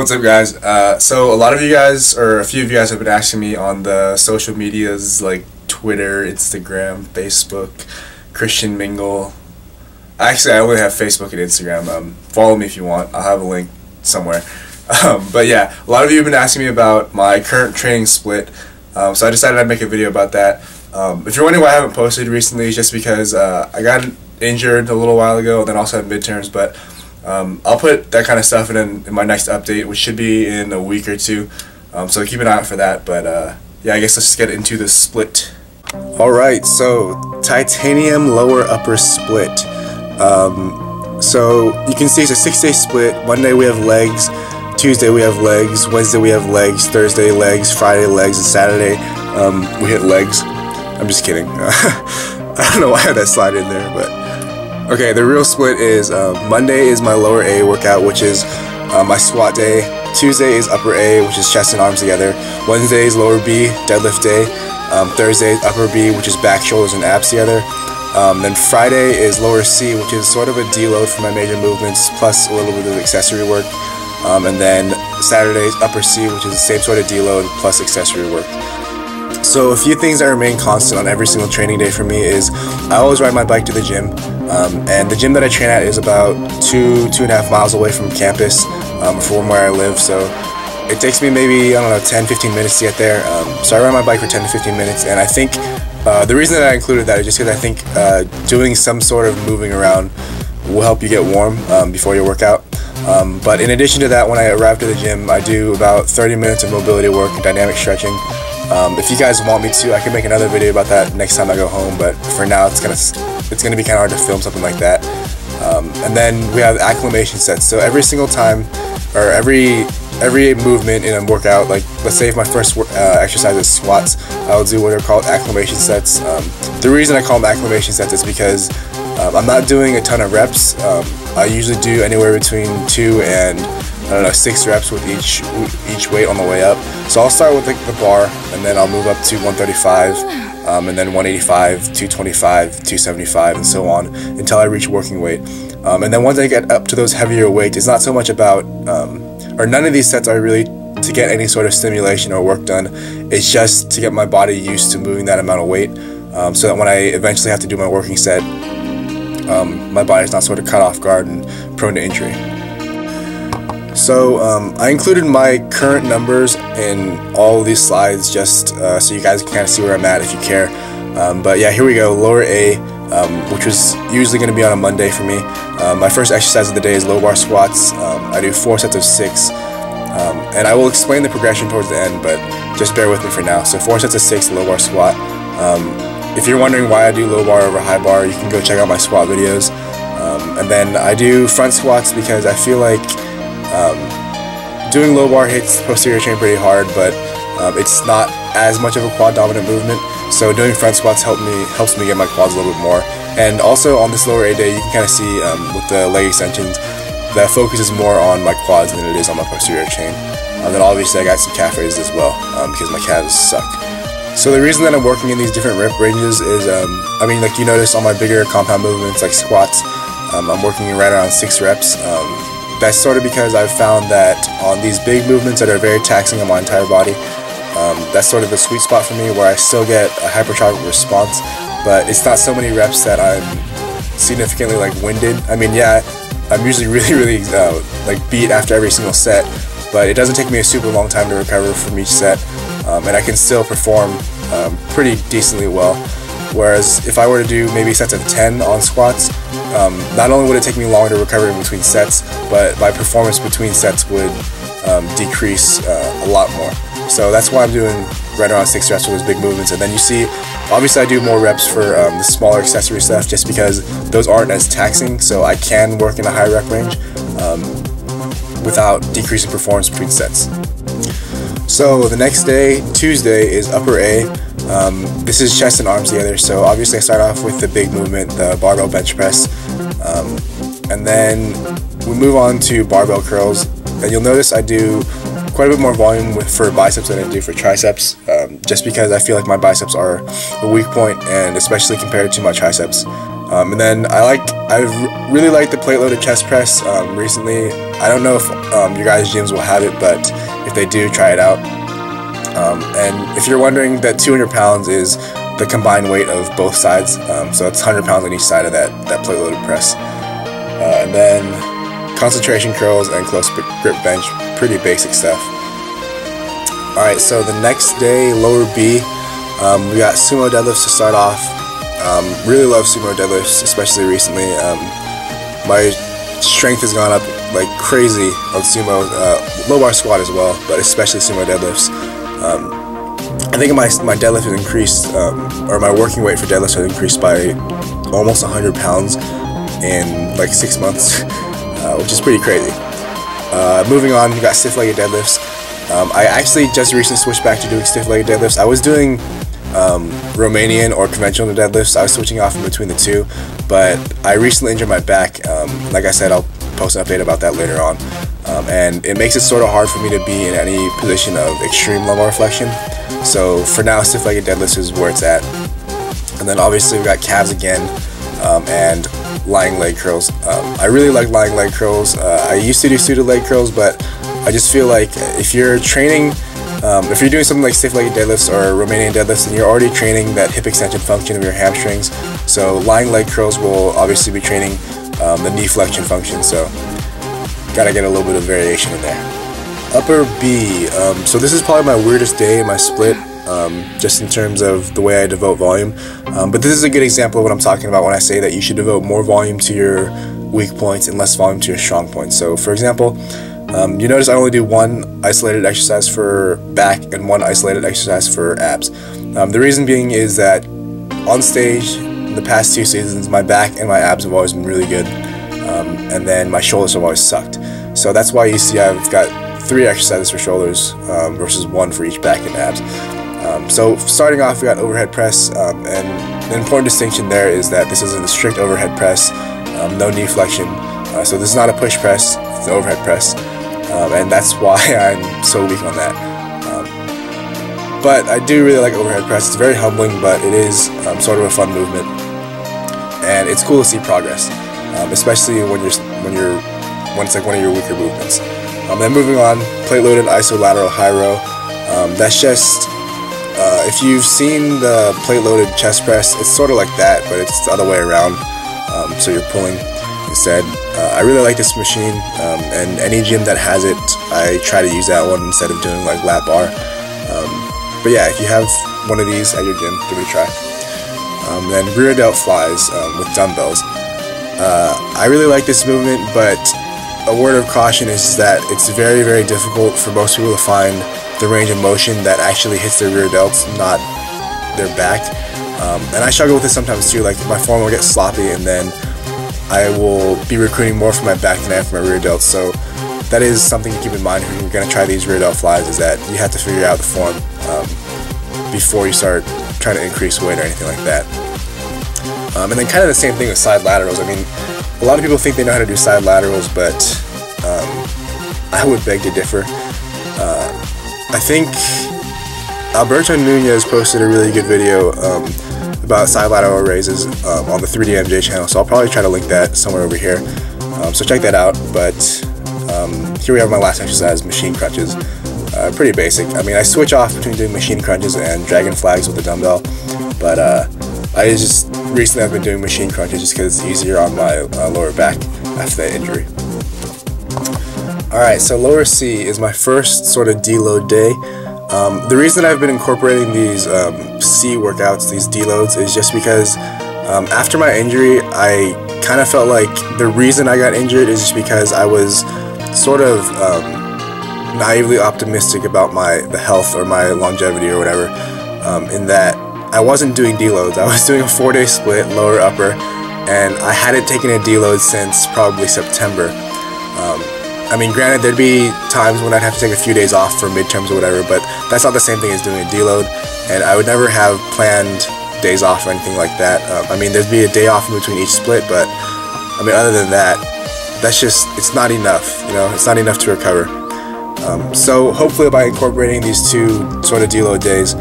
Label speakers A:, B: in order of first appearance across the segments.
A: What's up, guys? So a lot of you guys, or a few of you guys, have been asking me on the social medias like Twitter, Instagram, Facebook, Christian Mingle. Actually, I only have Facebook and Instagram. Follow me if you want. I'll have a link somewhere. But yeah, a lot of you have been asking me about my current training split. So I decided I'd make a video about that. If you're wondering why I haven't posted recently, it's just because I got injured a little while ago, and then also had midterms. But I'll put that kind of stuff in my next update, which should be in a week or two. So keep an eye out for that. But yeah, I guess let's just get into the split. Alright, so titanium lower upper split. So you can see it's a 6-day split. Monday we have legs, Tuesday we have legs, Wednesday we have legs, Thursday legs, Friday legs, and Saturday we hit legs. I'm just kidding. I don't know why I had that slide in there, but okay, the real split is Monday is my lower A workout, which is my squat day. Tuesday is upper A, which is chest and arms together. Wednesday is lower B, deadlift day. Thursday is upper B, which is back, shoulders, and abs together. Then Friday is lower C, which is sort of a deload for my major movements, plus a little bit of accessory work. And then Saturday is upper C, which is the same sort of deload plus accessory work. So a few things that remain constant on every single training day for me is I always ride my bike to the gym, and the gym that I train at is about 2.5 miles away from campus, from where I live, so it takes me maybe, I don't know, 10-15 minutes to get there. So I ride my bike for 10 to 15 minutes, and I think the reason that I included that is just because I think doing some sort of moving around will help you get warm before your workout. But in addition to that, when I arrive to the gym, I do about 30 minutes of mobility work and dynamic stretching. If you guys want me to, I can make another video about that next time I go home, but for now it's gonna be kind of hard to film something like that. And then we have acclimation sets. So every single time, or every movement in a workout, like let's say if my first exercise is squats, I'll do what are called acclimation sets. The reason I call them acclimation sets is because I'm not doing a ton of reps. I usually do anywhere between 2 and 6 reps with each weight on the way up. So I'll start with the bar, and then I'll move up to 135, and then 185, 225, 275, and so on until I reach working weight. And then once I get up to those heavier weights, it's not so much about, or none of these sets are really to get any sort of stimulation or work done. It's just to get my body used to moving that amount of weight, so that when I eventually have to do my working set, my body's not sort of caught off guard and prone to injury. So I included my current numbers in all of these slides just so you guys can kind of see where I'm at if you care. But yeah, here we go. Lower A, which was usually going to be on a Monday for me. My first exercise of the day is low bar squats. I do 4 sets of 6. And I will explain the progression towards the end, but just bear with me for now. So 4 sets of 6 low bar squat. If you're wondering why I do low bar over high bar, you can go check out my squat videos. And then I do front squats because I feel like doing low bar hits the posterior chain pretty hard, but it's not as much of a quad dominant movement. So doing front squats helps me get my quads a little bit more. And also on this lower A day, you can kind of see with the leg extensions, the focus is more on my quads than it is on my posterior chain. And then obviously I got some calf raises as well because my calves suck. So the reason that I'm working in these different rep ranges is, I mean, like you notice on my bigger compound movements like squats, I'm working right around 6 reps. That's sort of because I've found that on these big movements that are very taxing on my entire body, that's sort of the sweet spot for me where I still get a hypertrophic response, but it's not so many reps that I'm significantly like winded. I mean, yeah, I'm usually really like beat after every single set, but it doesn't take me a super long time to recover from each set, and I can still perform pretty decently well. Whereas if I were to do maybe sets of 10 on squats, not only would it take me longer to recover in between sets, but my performance between sets would decrease a lot more. So that's why I'm doing right around 6 reps for those big movements. And then you see, obviously I do more reps for the smaller accessory stuff just because those aren't as taxing, so I can work in a high rep range without decreasing performance between sets. So the next day, Tuesday, is upper A. This is chest and arms together, so obviously I start off with the big movement, the barbell bench press, and then we move on to barbell curls, and you'll notice I do quite a bit more volume for biceps than I do for triceps, just because I feel like my biceps are a weak point, and especially compared to my triceps. And then I really like the plate loaded chest press recently. I don't know if your guys' gyms will have it, but if they do, try it out. And if you're wondering, that 200 pounds is the combined weight of both sides, so it's 100 pounds on each side of that plate loaded press. And then concentration curls and close grip bench, pretty basic stuff. Alright, so the next day, lower B, we got sumo deadlifts to start off. Really love sumo deadlifts, especially recently. My strength has gone up like crazy on sumo, low bar squat as well, but especially sumo deadlifts. I think my deadlift has increased, or my working weight for deadlifts has increased by almost 100 pounds in like 6 months, which is pretty crazy. Moving on, we got stiff-legged deadlifts. I actually just recently switched back to doing stiff-legged deadlifts. I was doing Romanian or conventional deadlifts. I was switching off in between the two, but I recently injured my back. Like I said, I'll post an update about that later on. And it makes it sort of hard for me to be in any position of extreme lumbar flexion. So for now, stiff-legged deadlifts is where it's at. And then obviously we got calves again, and lying leg curls. I really like lying leg curls. I used to do suited leg curls, but I just feel like if you're training, if you're doing something like stiff-legged deadlifts or Romanian deadlifts, then you're already training that hip extension function of your hamstrings. So lying leg curls will obviously be training the knee flexion function, so gotta get a little bit of variation in there. Upper B, so this is probably my weirdest day in my split, just in terms of the way I devote volume. But this is a good example of what I'm talking about when I say that you should devote more volume to your weak points and less volume to your strong points. So for example, you notice I only do one isolated exercise for back and one isolated exercise for abs. The reason being is that on stage, in the past 2 seasons, my back and my abs have always been really good, and then my shoulders have always sucked. So that's why you see I've got 3 exercises for shoulders versus 1 for each back and abs. So starting off, we got overhead press, and the important distinction there is that this is a strict overhead press, no knee flexion. So this is not a push press, it's an overhead press. And that's why I'm so weak on that. But I do really like overhead press. It's very humbling, but it is sort of a fun movement, and it's cool to see progress, especially when it's like one of your weaker movements. Then moving on, plate loaded iso lateral high row. That's just if you've seen the plate loaded chest press, it's sort of like that, but it's the other way around. So you're pulling instead. I really like this machine, and any gym that has it, I try to use that one instead of doing like lat bar. But yeah, if you have one of these at your gym, give it a try. Then rear delt flies with dumbbells. I really like this movement, but a word of caution is that it's very, very difficult for most people to find the range of motion that actually hits their rear delts, not their back. And I struggle with this sometimes too. Like my form will get sloppy, and then I will be recruiting more for my back than I am for my rear delts. So that is something to keep in mind when you're going to try these rear delt flies, is that you have to figure out the form before you start trying to increase weight or anything like that. And then kind of the same thing with side laterals. I mean, a lot of people think they know how to do side laterals, but I would beg to differ. I think Alberto Nunez posted a really good video about side lateral raises on the 3DMJ channel, so I'll probably try to link that somewhere over here. So check that out. But here we have my last exercise, machine crunches. Pretty basic. I mean, I switch off between doing machine crunches and dragon flags with the dumbbell, but recently I've been doing machine crunches just because it's easier on my lower back after that injury. Alright, so lower C is my first sort of deload day. The reason I've been incorporating these C workouts, these deloads, is just because after my injury, I kind of felt like the reason I got injured is just because I was sort of naively optimistic about the health or my longevity or whatever, in that I wasn't doing deloads. I was doing a 4-day split, lower upper, and I hadn't taken a deload since probably September. I mean, granted, there'd be times when I'd have to take a few days off for midterms or whatever, but that's not the same thing as doing a deload, and I would never have planned days off or anything like that. I mean, there'd be a day off in between each split, but I mean, other than that, that's just, it's not enough, you know, it's not enough to recover. So hopefully by incorporating these 2 sort of deload days,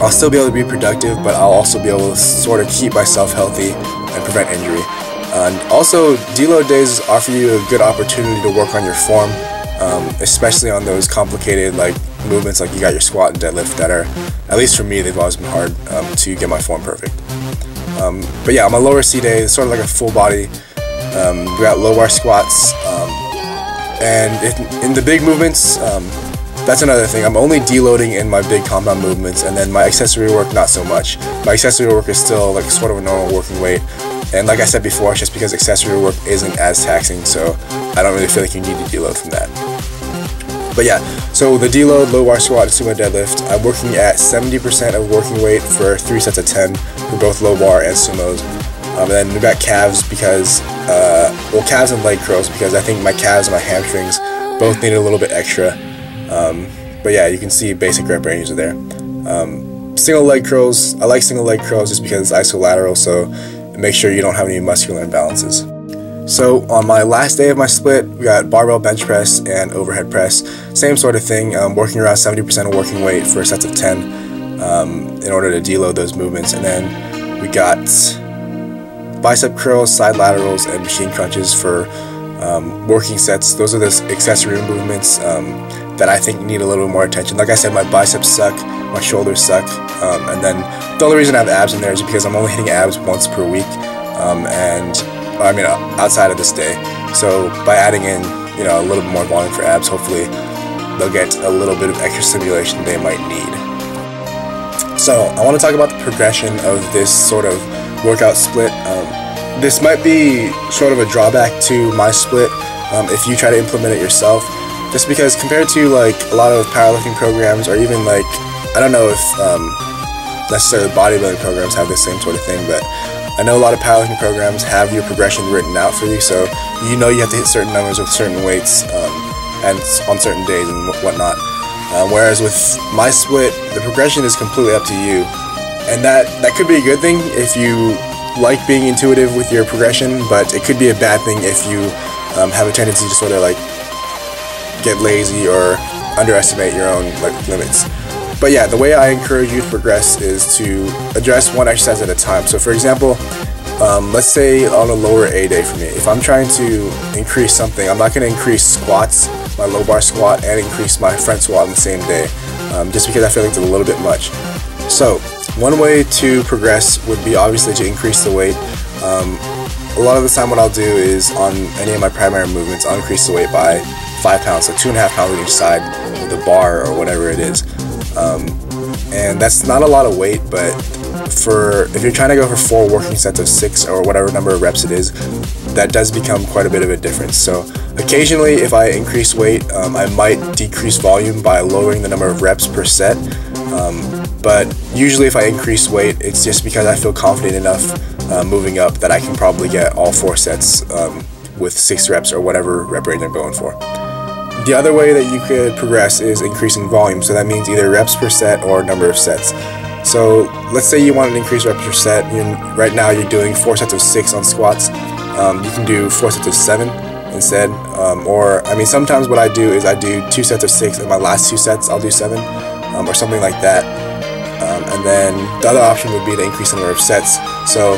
A: I'll still be able to be productive, but I'll also be able to sort of keep myself healthy and prevent injury. And also, deload days offer you a good opportunity to work on your form, especially on those complicated like movements like you got your squat and deadlift that are, at least for me, they've always been hard to get my form perfect. But yeah, on my lower C day, it's sort of like a full body. We got low bar squats, and in the big movements, that's another thing. I'm only deloading in my big compound movements, and then my accessory work not so much. My accessory work is still like sort of a normal working weight, and like I said before, it's just because accessory work isn't as taxing, so I don't really feel like you need to deload from that. But yeah, so the deload, low bar squat, and sumo deadlift, I'm working at 70% of working weight for 3 sets of 10 for both low bar and sumos. And then we got calves because, well, calves and leg curls because I think my calves and my hamstrings both need a little bit extra. But yeah, you can see basic rep ranges are there. Single leg curls, I like single leg curls just because it's isolateral, so make sure you don't have any muscular imbalances. So on my last day of my split, we got barbell bench press and overhead press. Same sort of thing, working around 70% of working weight for sets of 10 in order to deload those movements. And then we got bicep curls, side laterals, and machine crunches for working sets. Those are the accessory movements that I think need a little bit more attention. Like I said, my biceps suck, my shoulders suck, and then the only reason I have abs in there is because I'm only hitting abs once per week, and I mean outside of this day. So by adding in, you know, a little bit more volume for abs, hopefully they'll get a little bit of extra stimulation they might need. So I want to talk about the progression of this sort of workout split. This might be sort of a drawback to my split if you try to implement it yourself, just because compared to like a lot of powerlifting programs, or even like, I don't know if necessarily bodybuilding programs have the same sort of thing, but I know a lot of powerlifting programs have your progression written out for you, so you know you have to hit certain numbers with certain weights and on certain days and whatnot. Whereas with my split, the progression is completely up to you, and that could be a good thing if you like being intuitive with your progression, but it could be a bad thing if you have a tendency to sort of like get lazy or underestimate your own like limits. But yeah, the way I encourage you to progress is to address one exercise at a time. So for example, let's say on a lower A day for me, if I'm trying to increase something, I'm not going to increase squats, my low bar squat, and increase my front squat on the same day, just because I feel like it's a little bit much. So one way to progress would be obviously to increase the weight. A lot of the time what I'll do is on any of my primary movements, I'll increase the weight by 5 pounds, so 2.5 pounds on each side with a bar or whatever it is. And that's not a lot of weight, but if you're trying to go for 4 working sets of 6 or whatever number of reps it is, that does become quite a bit of a difference. So occasionally if I increase weight, I might decrease volume by lowering the number of reps per set, but usually if I increase weight, it's just because I feel confident enough moving up that I can probably get all 4 sets with 6 reps or whatever rep range I'm going for. The other way that you could progress is increasing volume, so that means either reps per set or number of sets. So let's say you want an increased reps per set. Right now you're doing 4 sets of 6 on squats. You can do 4 sets of 7 instead, or I mean sometimes what I do is I do 2 sets of 6 and my last 2 sets I'll do 7, or something like that. And then the other option would be to increase the number of sets. So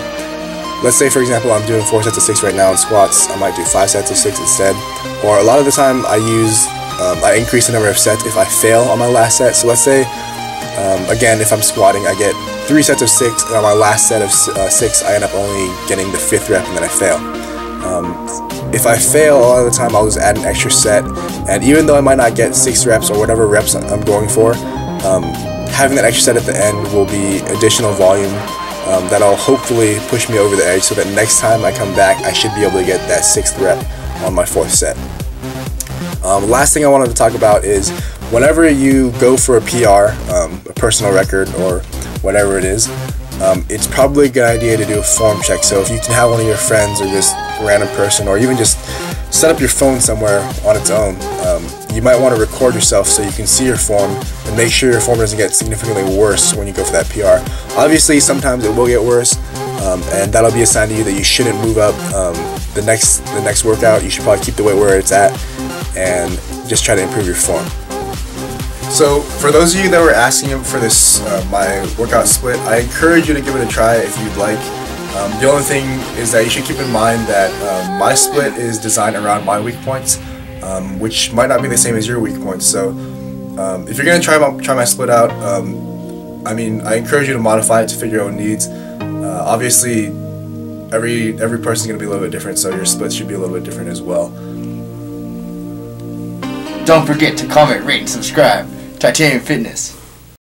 A: let's say for example I'm doing 4 sets of 6 right now in squats, I might do 5 sets of 6 instead. Or a lot of the time I increase the number of sets if I fail on my last set. So let's say, again, if I'm squatting, I get 3 sets of 6, and on my last set of 6 I end up only getting the 5th rep and then I fail. If I fail, a lot of the time I'll just add an extra set, and even though I might not get 6 reps or whatever reps I'm going for, having that extra set at the end will be additional volume that'll hopefully push me over the edge, so that next time I come back I should be able to get that 6th rep on my 4th set. Last thing I wanted to talk about is whenever you go for a PR, a personal record or whatever it is, it's probably a good idea to do a form check. So if you can have one of your friends or just a random person, or even just set up your phone somewhere on its own, you might want to record yourself so you can see your form and make sure your form doesn't get significantly worse when you go for that PR. Obviously sometimes it will get worse, and that'll be a sign to you that you shouldn't move up the next workout. You should probably keep the weight where it's at and just try to improve your form. So for those of you that were asking for this, my workout split, I encourage you to give it a try if you'd like. The only thing is that you should keep in mind that my split is designed around my weak points, which might not be the same as your weak points. So if you're gonna try my split out, I mean, I encourage you to modify it to fit your own needs. Obviously, every person's gonna be a little bit different, so your split should be a little bit different as well.
B: Don't forget to comment, rate, and subscribe. Titanium Fitness.